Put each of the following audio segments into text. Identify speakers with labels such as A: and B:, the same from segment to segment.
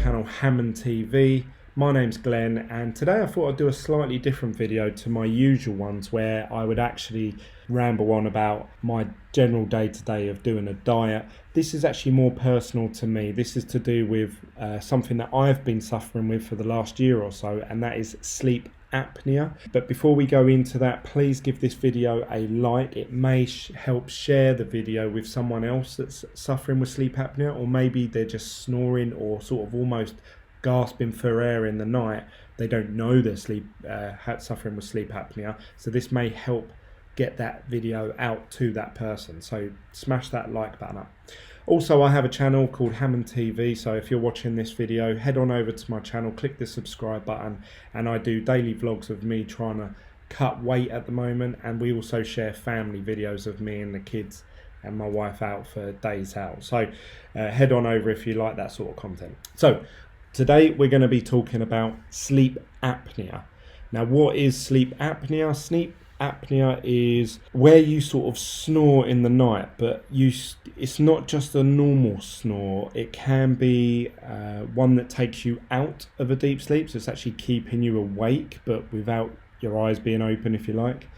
A: channel Hammond TV. My name's Glenn, and today I thought I'd do a slightly different video to my usual ones where I would actually ramble on about my general day-to-day of doing a diet. This is actually more personal to me. This is to do with something that I've been suffering with for the last year or so, and that is sleep apnea. But before we go into that, please give this video a like. It may help share the video with someone else that's suffering with sleep apnea, or maybe they're just snoring or sort of almost gasping for air in the night. They don't know they're suffering with sleep apnea, so this may help get that video out to that person. So smash that like button up. Also, I have a channel called Hammond TV, so if you're watching this video, head on over to my channel, click the subscribe button, and I do daily vlogs of me trying to cut weight at the moment, and we also share family videos of me and the kids and my wife out for days out. So head on over if you like that sort of content. So today we're going to be talking about sleep apnea. Now, what is sleep apnea? Sleep apnea is where you sort of snore in the night, but it's not just a normal snore. It can be one that takes you out of a deep sleep, so it's actually keeping you awake but without your eyes being open, if you like.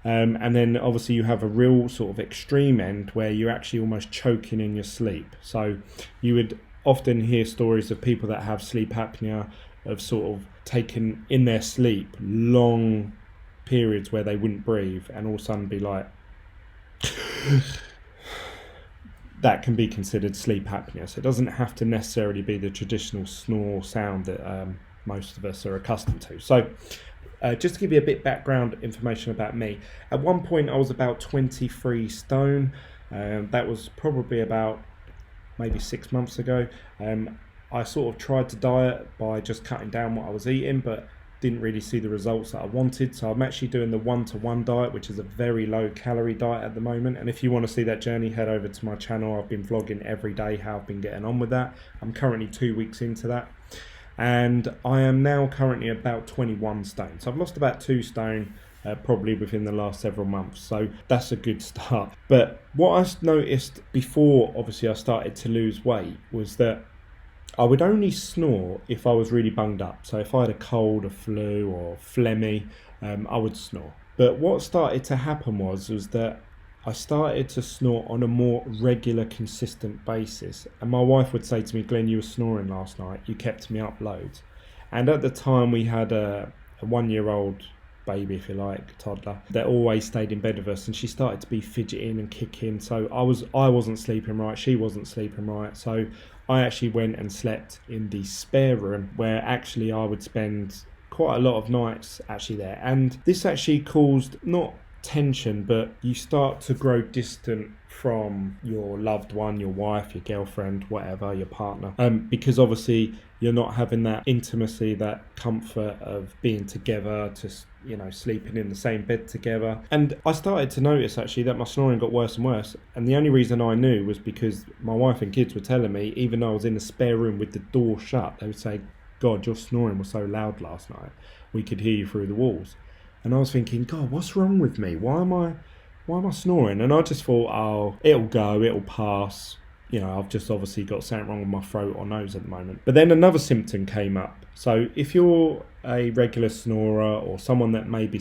A: And then obviously you have a real sort of extreme end where you're actually almost choking in your sleep. So you would often hear stories of people that have sleep apnea of sort of taken in their sleep long periods where they wouldn't breathe and all of a sudden be like that can be considered sleep apnea. So it doesn't have to necessarily be the traditional snore sound that most of us are accustomed to. So just to give you a bit background information about me, at one point I was about 23 stone. That was probably about maybe 6 months ago. I sort of tried to diet by just cutting down what I was eating, but didn't really see the results that I wanted. So I'm actually doing the 1-to-1 diet, which is a very low calorie diet at the moment. And if you want to see that journey, head over to my channel. I've been vlogging every day how I've been getting on with that. I'm currently 2 weeks into that, and I am now currently about 21 stone. So I've lost about 2 stone probably within the last several months, so that's a good start. But what I noticed before obviously I started to lose weight was that I would only snore if I was really bunged up. So if I had a cold, a flu, or phlegmy, I would snore. But what started to happen was that I started to snore on a more regular, consistent basis. And my wife would say to me, "Glenn, you were snoring last night. You kept me up loads." And at the time we had a 1-year-old baby, if you like, toddler, that always stayed in bed with us, and she started to be fidgeting and kicking. So I wasn't sleeping right, she wasn't sleeping right. So I actually went and slept in the spare room, where actually I would spend quite a lot of nights actually there. And this actually caused not tension, but you start to grow distant from your loved one, your wife, your girlfriend, whatever, your partner, because obviously you're not having that intimacy, that comfort of being together, sleeping in the same bed together. And I started to notice actually that my snoring got worse and worse, and the only reason I knew was because my wife and kids were telling me, even though I was in the spare room with the door shut, they would say, "God, your snoring was so loud last night, we could hear you through the walls." And I was thinking, God, what's wrong with me? Why am I snoring? And I just thought, oh, it'll go, it'll pass. I've just obviously got something wrong with my throat or nose at the moment. But then another symptom came up. So if you're a regular snorer or someone that maybe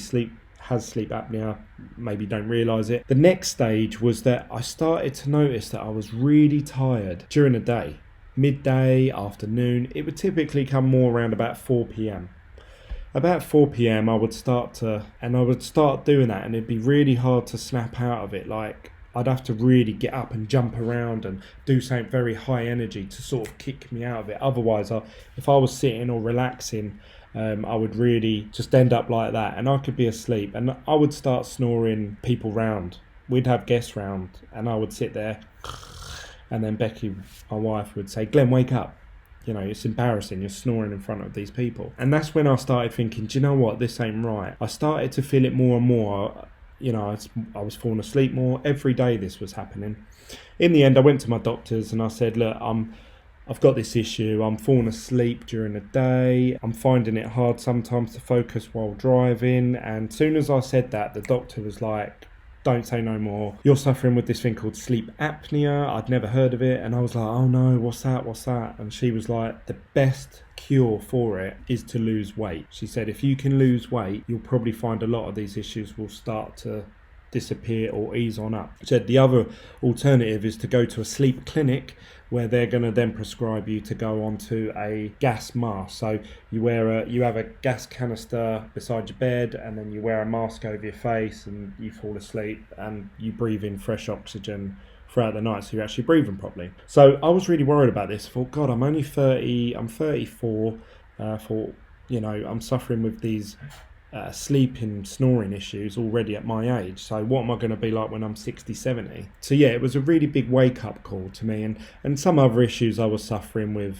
A: has sleep apnea, maybe don't realise it, the next stage was that I started to notice that I was really tired during the day. Midday, afternoon, it would typically come more around about 4 p.m. About 4 p.m. I would start doing that, and it'd be really hard to snap out of it. Like, I'd have to really get up and jump around and do something very high energy to sort of kick me out of it. Otherwise, if I was sitting or relaxing, I would really just end up like that, and I could be asleep, and I would start snoring people round. We'd have guests round, and I would sit there, and then Becky, my wife, would say, "Glenn, wake up. It's embarrassing, you're snoring in front of these people." And that's when I started thinking, do you know what, this ain't right. I started to feel it more and more. I was falling asleep more. Every day this was happening. In the end, I went to my doctors and I said, look, I've got this issue. I'm falling asleep during the day. I'm finding it hard sometimes to focus while driving. And as soon as I said that, the doctor was like, don't say no more. You're suffering with this thing called sleep apnea. I'd never heard of it. And I was like, oh no, what's that? And she was like, the best cure for it is to lose weight. She said, if you can lose weight, you'll probably find a lot of these issues will start to disappear or ease on up. She said the other alternative is to go to a sleep clinic where they're going to then prescribe you to go onto a gas mask. So you have a gas canister beside your bed, and then you wear a mask over your face, and you fall asleep, and you breathe in fresh oxygen throughout the night, so you're actually breathing properly. So I was really worried about this. I thought, God, I'm only 30, I'm 34. Thought, I'm suffering with these sleeping, snoring issues already at my age. So what am I going to be like when I'm 60, 70? So yeah, it was a really big wake-up call to me. And some other issues I was suffering with,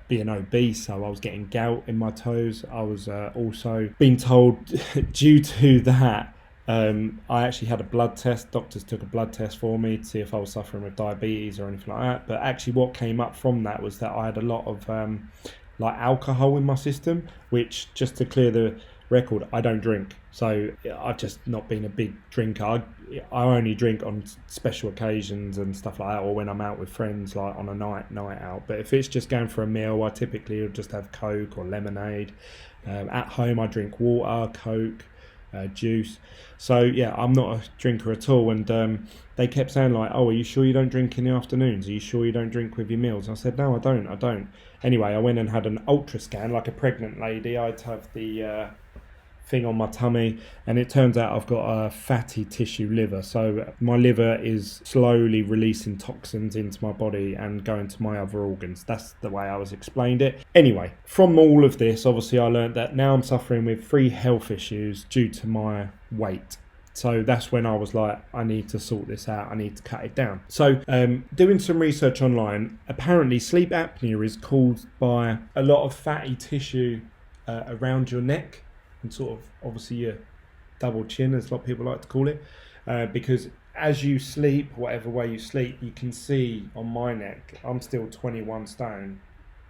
A: being obese. So I was getting gout in my toes. I was also being told due to that, I actually had a blood test. Doctors took a blood test for me to see if I was suffering with diabetes or anything like that. But actually what came up from that was that I had a lot of alcohol in my system, which, just to clear the record, I don't drink. So I've just not been a big drinker. I only drink on special occasions and stuff like that, or when I'm out with friends, like on a night out. But if it's just going for a meal, I typically will just have Coke or lemonade. At home I drink water, Coke, juice. So yeah, I'm not a drinker at all. And they kept saying like, oh, are you sure you don't drink in the afternoons? Are you sure you don't drink with your meals? I said, no, I don't. Anyway, I went and had an ultra scan like a pregnant lady. I'd have the thing on my tummy, and it turns out I've got a fatty tissue liver. So my liver is slowly releasing toxins into my body and going to my other organs. That's the way I was explained it. Anyway, from all of this, obviously I learned that now I'm suffering with 3 health issues due to my weight. So that's when I was like, I need to sort this out. I need to cut it down. So doing some research online, apparently sleep apnea is caused by a lot of fatty tissue around your neck, and sort of obviously your double chin, as a lot of people like to call it, because as you sleep, whatever way you sleep, you can see on my neck, I'm still 21 stone,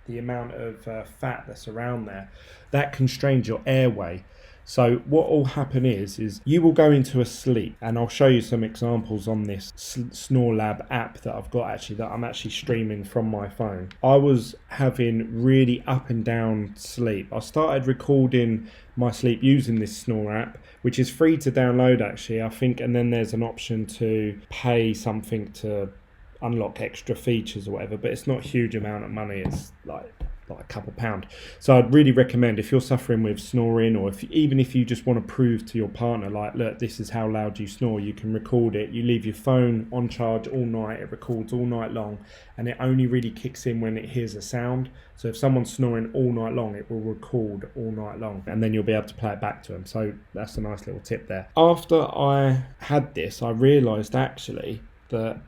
A: the amount of fat that's around there, that constrains your airway. So what will happen is you will go into a sleep, and I'll show you some examples on this Snore Lab app that I've got actually, that I'm actually streaming from my phone. I was having really up and down sleep. I started recording my sleep using this Snore app, which is free to download actually, I think, and then there's an option to pay something to unlock extra features or whatever, but it's not a huge amount of money. It's like a couple pound. So I'd really recommend, if you're suffering with snoring, or even if you just want to prove to your partner, like, look, this is how loud you snore, you can record it. You leave your phone on charge all night, it records all night long, and it only really kicks in when it hears a sound. So if someone's snoring all night long, it will record all night long, and then you'll be able to play it back to them. So that's a nice little tip there. After I had this, I realised actually that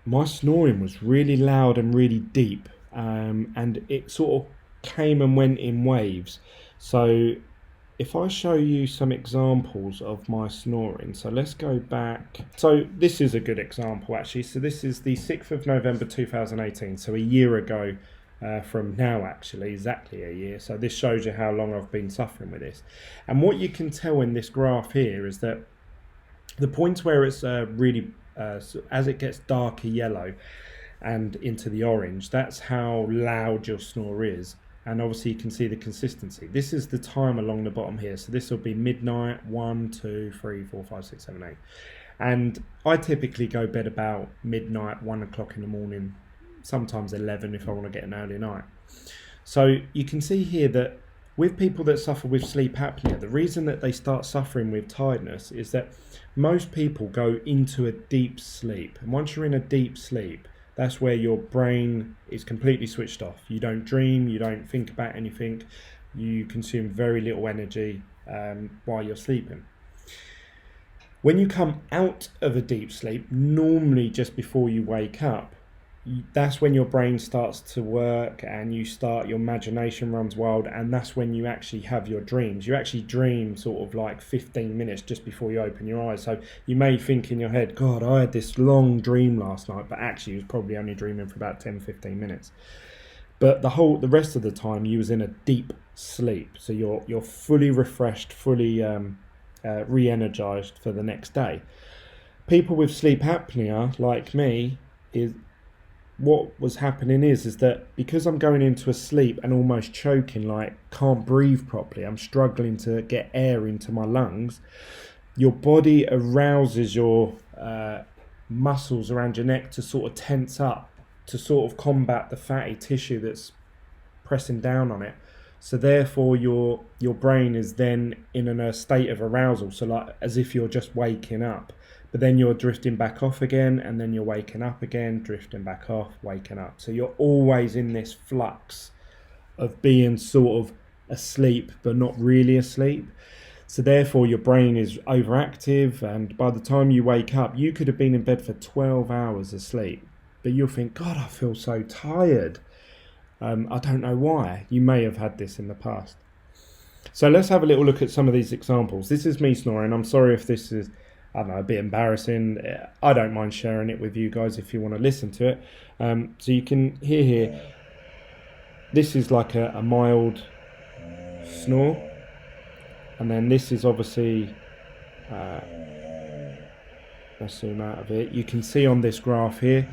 A: my snoring was really loud and really deep. And it sort of came and went in waves. So if I show you some examples of my snoring, so let's go back. So this is a good example actually. So this is the 6th of November 2018, so a year ago from now actually, exactly a year. So this shows you how long I've been suffering with this. And what you can tell in this graph here is that the points where it's really, as it gets darker yellow and into the orange, that's how loud your snore is. And obviously you can see the consistency. This is the time along the bottom here. So this will be midnight, 1, 2, 3, 4, 5, 6, 7, 8. And I typically go bed about midnight, 1 o'clock in the morning, sometimes 11 if I want to get an early night. So you can see here that with people that suffer with sleep apnea, the reason that they start suffering with tiredness is that most people go into a deep sleep. And once you're in a deep sleep, that's where your brain is completely switched off. You don't dream, you don't think about anything, you consume very little energy while you're sleeping. When you come out of a deep sleep, normally just before you wake up, that's when your brain starts to work and your imagination runs wild, and that's when you actually have your dreams. You actually dream sort of like 15 minutes just before you open your eyes. So you may think in your head, God, I had this long dream last night, but actually you was probably only dreaming for about 10-15 minutes. But the rest of the time you was in a deep sleep. So you're fully refreshed, fully re-energized for the next day. people with sleep apnea, like me, is what was happening is that because I'm going into a sleep and almost choking, like can't breathe properly, I'm struggling to get air into my lungs. Your body arouses your muscles around your neck to sort of tense up, to sort of combat the fatty tissue that's pressing down on it. So therefore your brain is then in a state of arousal, so like as if you're just waking up, but then you're drifting back off again, and then you're waking up again, drifting back off, waking up. So you're always in this flux of being sort of asleep but not really asleep. So therefore your brain is overactive, and by the time you wake up, you could have been in bed for 12 hours asleep, but you'll think, God, I feel so tired. I don't know why. You may have had this in the past. So let's have a little look at some of these examples. This is me snoring. I'm sorry if this is, I don't know, a bit embarrassing. I don't mind sharing it with you guys if you want to listen to it. So you can hear here, this is like a mild snore. And then this is obviously, let's zoom out of it. You can see on this graph here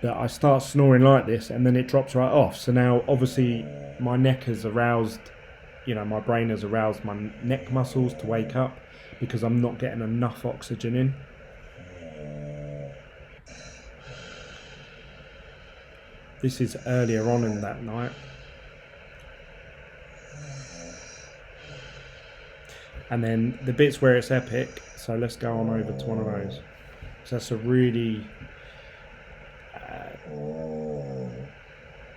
A: that I start snoring like this and then it drops right off. So now obviously my neck has aroused, my brain has aroused my neck muscles to wake up because I'm not getting enough oxygen in. This is earlier on in that night. And then the bits where it's epic, so let's go on over to one of those. So that's a really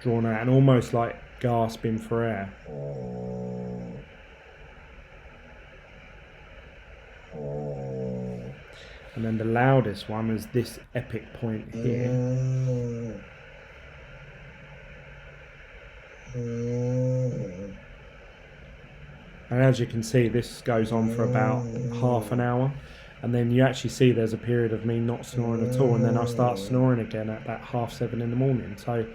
A: drawn out and almost like gasping for air. And then the loudest one is this epic point here. And as you can see, this goes on for about half an hour. And then you actually see there's a period of me not snoring at all. And then I start snoring again at about 7:30 in the morning. So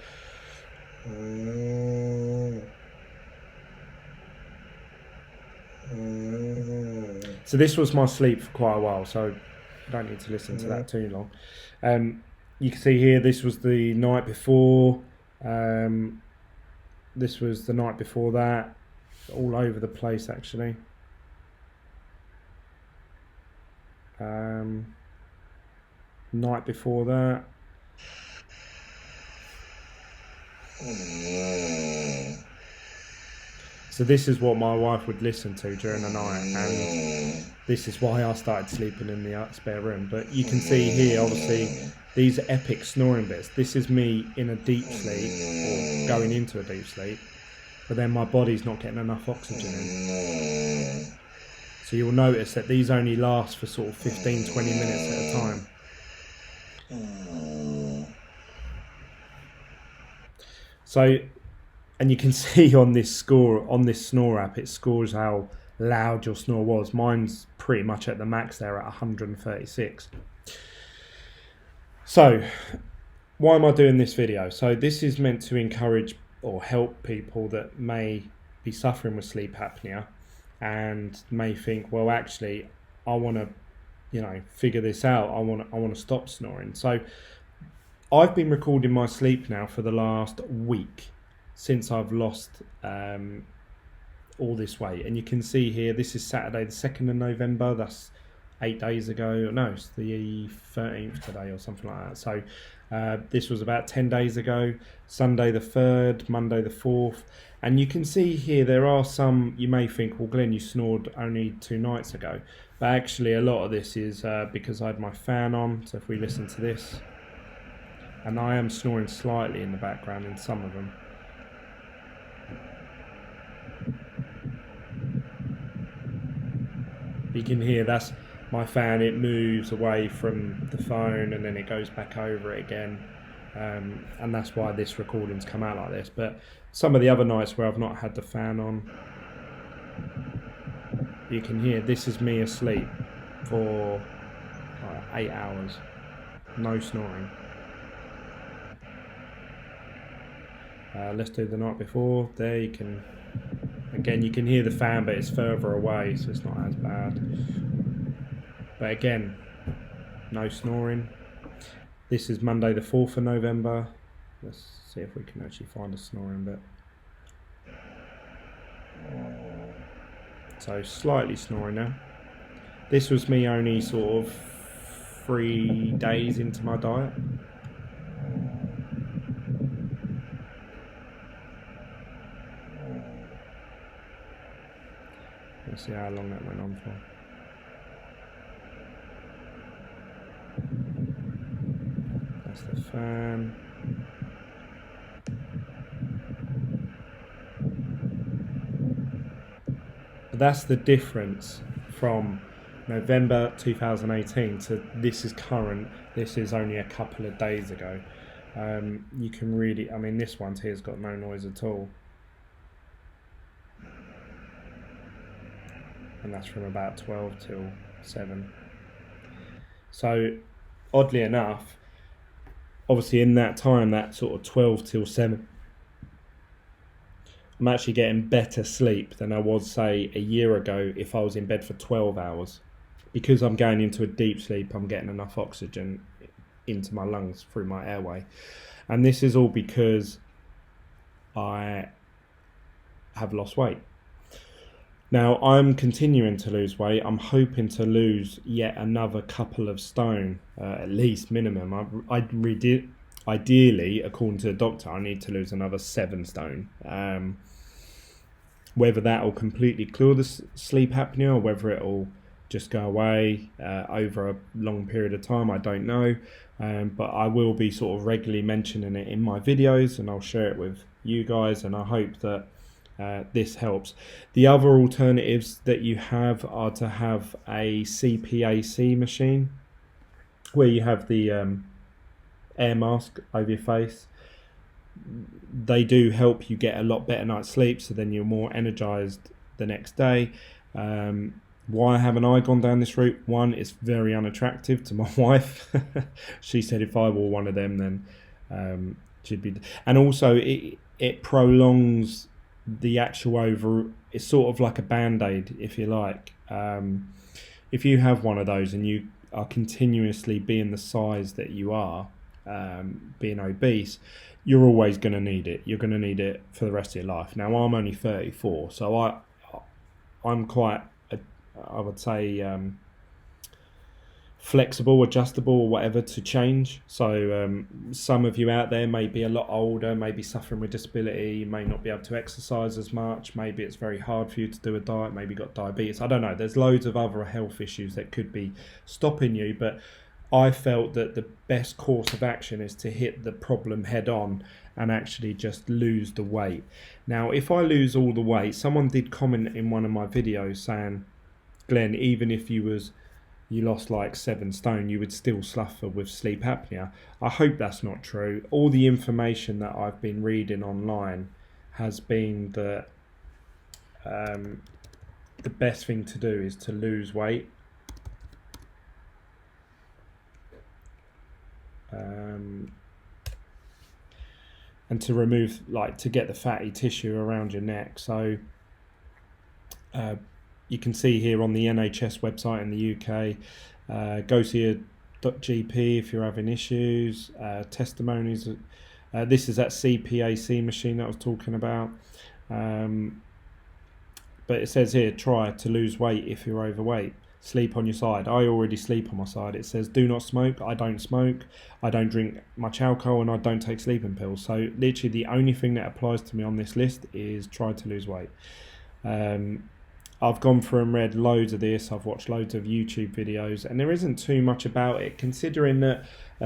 A: this was my sleep for quite a while. So I don't need to listen to that too long. You can see here, this was the night before. This was the night before that. All over the place actually. Night before that. So this is what my wife would listen to during the night, and this is why I started sleeping in the spare room. But you can see here, obviously, these epic snoring bits. This is me in a deep sleep, or going into a deep sleep, but then my body's not getting enough oxygen in. So you'll notice that these only last for sort of 15-20 minutes at a time. So, and you can see on this snore app, it scores how loud your snore was. Mine's pretty much at the max there at 136. So, why am I doing this video? So this is meant to encourage or help people that may be suffering with sleep apnea and may think, well, actually, I want to, figure this out. I want to stop snoring. So I've been recording my sleep now for the last week since I've lost all this weight. And you can see here, this is Saturday the 2nd of November. That's 8 days ago. No, it's the 13th today or something like that. So this was about 10 days ago. Sunday the 3rd, Monday the 4th. And you can see here there are some, you may think, well, Glenn, you snored only 2 nights ago. But actually a lot of this is because I had my fan on. So if we listen to this, and I am snoring slightly in the background in some of them. You can hear that's my fan. It moves away from the phone and then it goes back over it again. And that's why this recording's come out like this. But some of the other nights where I've not had the fan on, you can hear this is me asleep for 8 hours, no snoring. Let's do the night before. There you can, again, you can hear the fan, but it's further away, so it's not as bad. But again, no snoring. This is Monday the 4th of November. Let's see if we can actually find a snoring bit. So slightly snoring now. This was me only sort of 3 days into my diet. Let's see how long that went on for. That's the fan. But that's the difference from November 2018 to this is current. This is only a couple of days ago. You can really, I mean, this one's here's got no noise at all. And that's from about 12 till 7. So oddly enough, obviously in that time, that sort of 12 till 7, I'm actually getting better sleep than I was, say, a year ago if I was in bed for 12 hours. Because I'm going into a deep sleep, I'm getting enough oxygen into my lungs through my airway. And this is all because I have lost weight. Now, I'm continuing to lose weight. I'm hoping to lose yet another couple of stone, at least minimum. Ideally, according to the doctor, I need to lose another 7 stone. Whether that will completely cure the sleep apnea or whether it will just go away over a long period of time, I don't know. But I will be sort of regularly mentioning it in my videos, and I'll share it with you guys, and I hope that this helps. The other alternatives that you have are to have a CPAC machine where you have the air mask over your face. They do help you get a lot better night's sleep, so then you're more energized the next day. Why haven't I gone down this route? One, it's very unattractive to my wife. She said if I wore one of them, then she'd be. And also, it prolongs the actual it's sort of like a band-aid, if you like. If you have one of those and you are continuously being the size that you are, being obese, you're always going to need it. You're going to need it for the rest of your life. Now, I'm only 34, so I'm quite, I would say, flexible, adjustable, or whatever to change. So some of you out there may be a lot older, may be suffering with disability, you may not be able to exercise as much, maybe it's very hard for you to do a diet, maybe you've got diabetes, I don't know, there's loads of other health issues that could be stopping you, but I felt that the best course of action is to hit the problem head on and actually just lose the weight. Now, if I lose all the weight, someone did comment in one of my videos saying, Glenn, even if you lost like 7 stone, you would still suffer with sleep apnea. I hope that's not true. All the information that I've been reading online has been that the best thing to do is to lose weight. And to remove, to get the fatty tissue around your neck. So you can see here on the NHS website in the UK, go to your GP if you're having issues, testimonies. This is that CPAC machine that I was talking about. But it says here, try to lose weight if you're overweight. Sleep on your side. I already sleep on my side. It says do not smoke. I don't smoke. I don't drink much alcohol, and I don't take sleeping pills. So literally the only thing that applies to me on this list is try to lose weight. I've gone through and read loads of this. I've watched loads of YouTube videos, and there isn't too much about it, considering that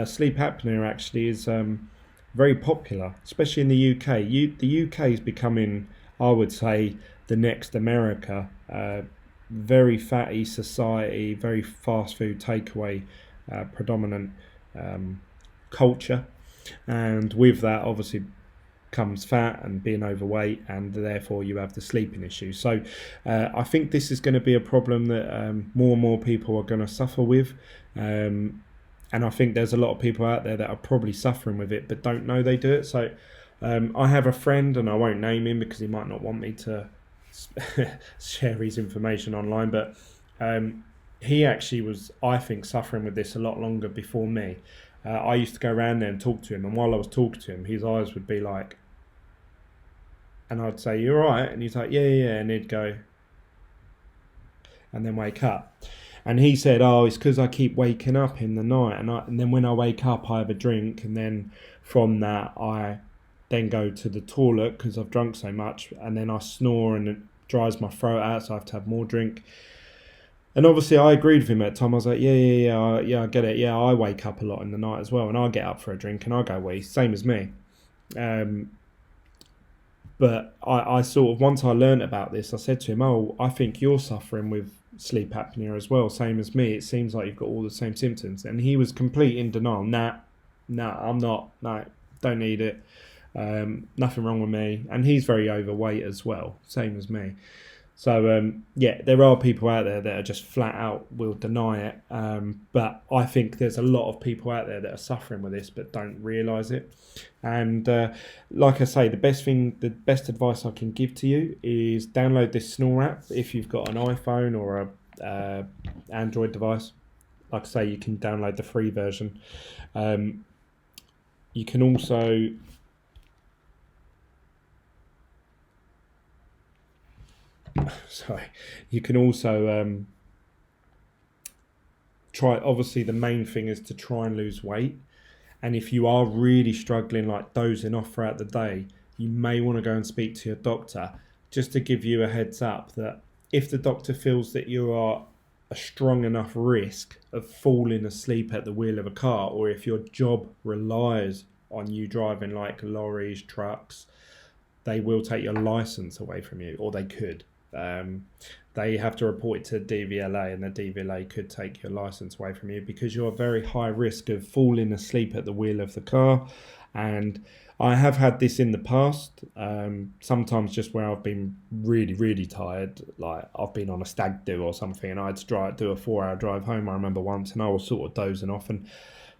A: sleep apnea actually is very popular, especially in the UK. The UK is becoming, I would say, the next America. Very fatty society, very fast food takeaway predominant culture, and with that obviously comes fat and being overweight, and therefore you have the sleeping issues. So I think this is going to be a problem that more and more people are going to suffer with, and I think there's a lot of people out there that are probably suffering with it but don't know they do it. So I have a friend, and I won't name him because he might not want me to share his information online, but he actually was, I think, suffering with this a lot longer before me. I used to go around there and talk to him, and while I was talking to him, his eyes would be like, and I'd say, "You're right," and he's like, "Yeah, yeah, yeah," and he'd go, and then wake up. And he said, "Oh, it's because I keep waking up in the night, and then when I wake up, I have a drink, and then from that, I then go to the toilet because I've drunk so much, and then I snore, and it dries my throat out, so I have to have more drink." And obviously, I agreed with him at the time. I was like, "Yeah, yeah, yeah, yeah, I get it. Yeah, I wake up a lot in the night as well, and I get up for a drink, and I go wee, same as me." Um, but I sort of, once I learned about this, I said to him, "Oh, I think you're suffering with sleep apnea as well, same as me. It seems like you've got all the same symptoms." And he was complete in denial. Nah, nah, I'm not. No, don't need it. Nothing wrong with me. And he's very overweight as well, same as me. So yeah, there are people out there that are just flat out will deny it. But I think there's a lot of people out there that are suffering with this but don't realise it. And like I say, the best advice I can give to you is download this Snore app if you've got an iPhone or a Android device. Like I say, you can download the free version. You can also sorry, you can also try. Obviously, the main thing is to try and lose weight. And if you are really struggling, like dozing off throughout the day, you may want to go and speak to your doctor, just to give you a heads up that if the doctor feels that you are a strong enough risk of falling asleep at the wheel of a car, or if your job relies on you driving like lorries, trucks, they will take your license away from you, or they could. They have to report it to DVLA, and the DVLA could take your license away from you because you're a very high risk of falling asleep at the wheel of the car. And I have had this in the past, sometimes just where I've been really, really tired, like I've been on a stag do or something, and I had to do a 4 hour drive home, I remember once, and I was sort of dozing off. And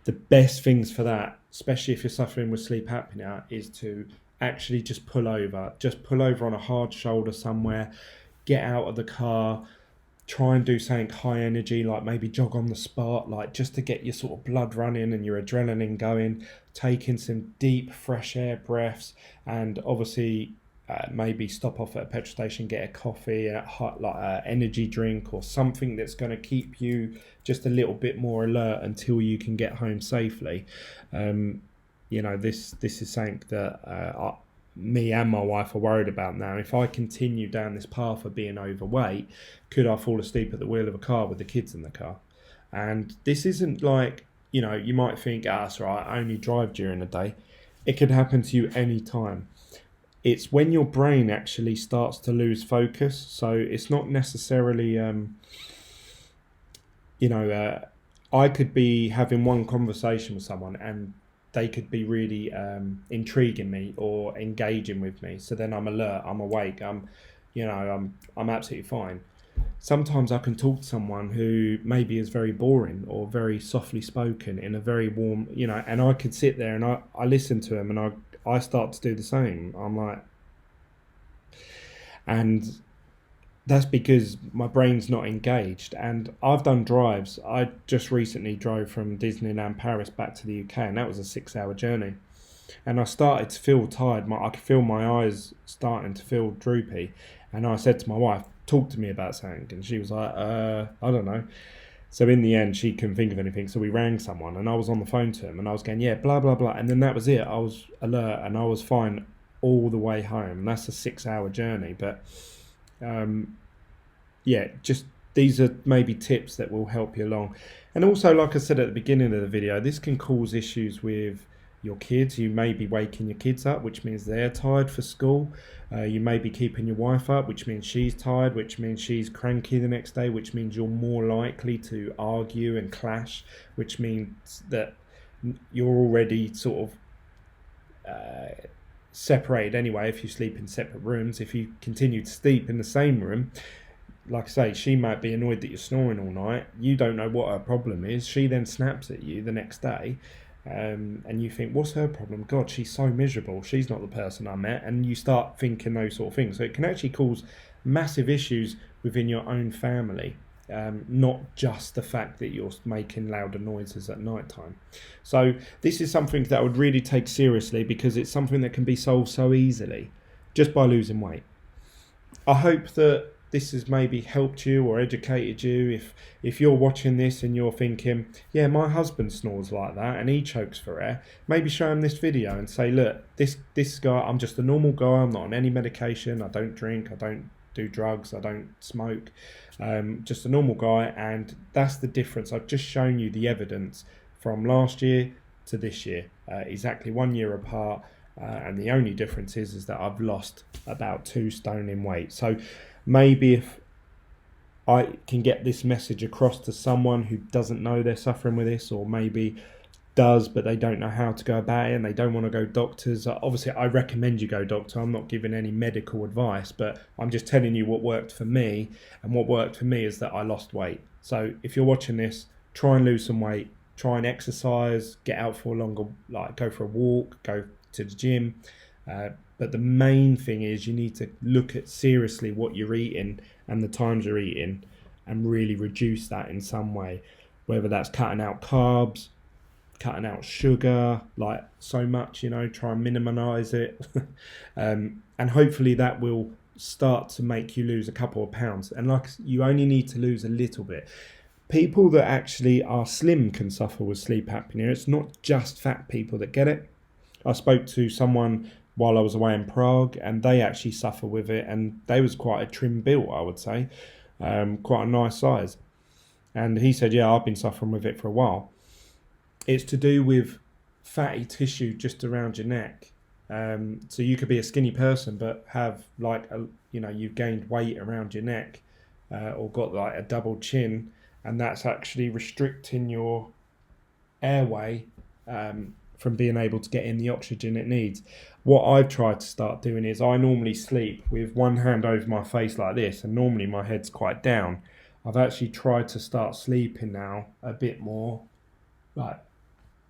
A: the best things for that, especially if you're suffering with sleep apnea, is to actually just pull over on a hard shoulder somewhere, get out of the car, try and do something high energy, like maybe jog on the spot, like just to get your sort of blood running and your adrenaline going, taking some deep fresh air breaths, and obviously maybe stop off at a petrol station, get a coffee, like an energy drink or something that's going to keep you just a little bit more alert until you can get home safely. This is something that me and my wife are worried about now. If I continue down this path of being overweight, could I fall asleep at the wheel of a car with the kids in the car? And this isn't like, you might think, that's right, I only drive during the day. It could happen to you any time. It's when your brain actually starts to lose focus. So it's not necessarily, I could be having one conversation with someone and they could be really intriguing me or engaging with me. So then I'm alert, I'm awake, I'm absolutely fine. Sometimes I can talk to someone who maybe is very boring or very softly spoken in a very warm, and I could sit there and I listen to them and I start to do the same. I'm like, and that's because my brain's not engaged. And I've done drives. I just recently drove from Disneyland Paris back to the UK, and that was a 6 hour journey. And I started to feel tired. I could feel my eyes starting to feel droopy. And I said to my wife, talk to me about something. And she was like, I don't know. So in the end, she couldn't think of anything. So we rang someone and I was on the phone to him and I was going, yeah, blah, blah, blah. And then that was it. I was alert and I was fine all the way home. And that's a 6 hour journey. But just these are maybe tips that will help you along. And also, like I said at the beginning of the video, this can cause issues with your kids. You may be waking your kids up, which means they're tired for school. You may be keeping your wife up, which means she's tired, which means she's cranky the next day, which means you're more likely to argue and clash, which means that you're already sort of separated anyway if you sleep in separate rooms. If you continue to sleep in the same room, like I say, she might be annoyed that you're snoring all night. You don't know what her problem is. She then snaps at you the next day. And you think, what's her problem? God, she's so miserable. She's not the person I met. And you start thinking those sort of things. So it can actually cause massive issues within your own family. not just the fact that you're making louder noises at night time. So this is something that I would really take seriously, because it's something that can be solved so easily just by losing weight. I hope that this has maybe helped you or educated you. If you're watching this and you're thinking, yeah, my husband snores like that and he chokes for air, maybe show him this video and say, look, this guy, I'm just a normal guy, I'm not on any medication, I don't drink, I don't do drugs, I don't smoke, just a normal guy, and that's the difference. I've just shown you the evidence from last year to this year, exactly 1 year apart, and the only difference is that I've lost about 2 stone in weight. So maybe if I can get this message across to someone who doesn't know they're suffering with this, or maybe does but they don't know how to go about it and they don't want to go doctors, obviously I recommend you go doctor. I'm not giving any medical advice, but I'm just telling you what worked for me, and what worked for me is that I lost weight. So if you're watching this, try and lose some weight, try and exercise, get out for a longer, like go for a walk, go to the gym, but the main thing is you need to look at seriously what you're eating and the times you're eating, and really reduce that in some way, whether that's cutting out carbs, cutting out sugar, like so much, try and minimize it. And hopefully that will start to make you lose a couple of pounds. And like, you only need to lose a little bit. People that actually are slim can suffer with sleep apnea. It's not just fat people that get it. I spoke to someone while I was away in Prague, and they actually suffer with it, and they was quite a trim built, I would say, quite a nice size. And he said, yeah, I've been suffering with it for a while. It's to do with fatty tissue just around your neck. So you could be a skinny person but have like you've gained weight around your neck, or got like a double chin, and that's actually restricting your airway from being able to get in the oxygen it needs. What I've tried to start doing is, I normally sleep with one hand over my face like this, and normally my head's quite down. I've actually tried to start sleeping now a bit more like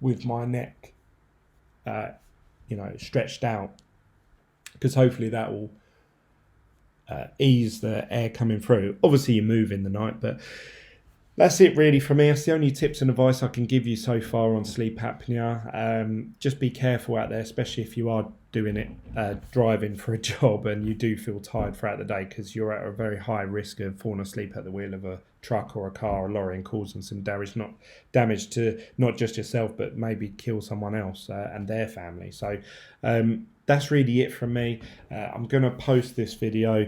A: with my neck stretched out, because hopefully that will ease the air coming through. Obviously you move in the night, but that's it really for me. That's the only tips and advice I can give you so far on sleep apnea. Just be careful out there, especially if you are doing it, driving for a job, and you do feel tired throughout the day, because you're at a very high risk of falling asleep at the wheel of a truck or a car or a lorry and causing some damage to not just yourself, but maybe kill someone else and their family. So that's really it from me. I'm going to post this video,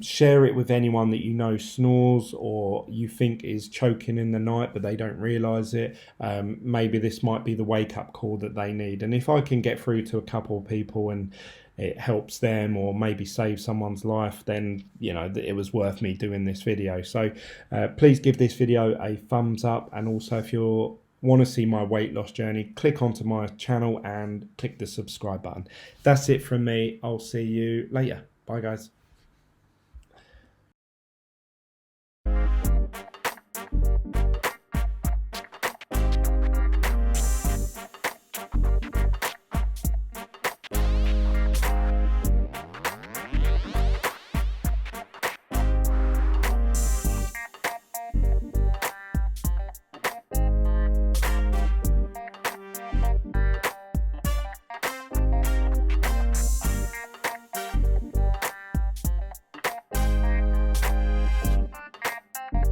A: share it with anyone that you know snores or you think is choking in the night but they don't realise it. Maybe this might be the wake-up call that they need, and if I can get through to a couple of people and it helps them, or maybe save someone's life, then it was worth me doing this video. So please give this video a thumbs up, and also if you want to see my weight loss journey, click onto my channel and click the subscribe button. That's it from me. I'll see you later. Bye guys.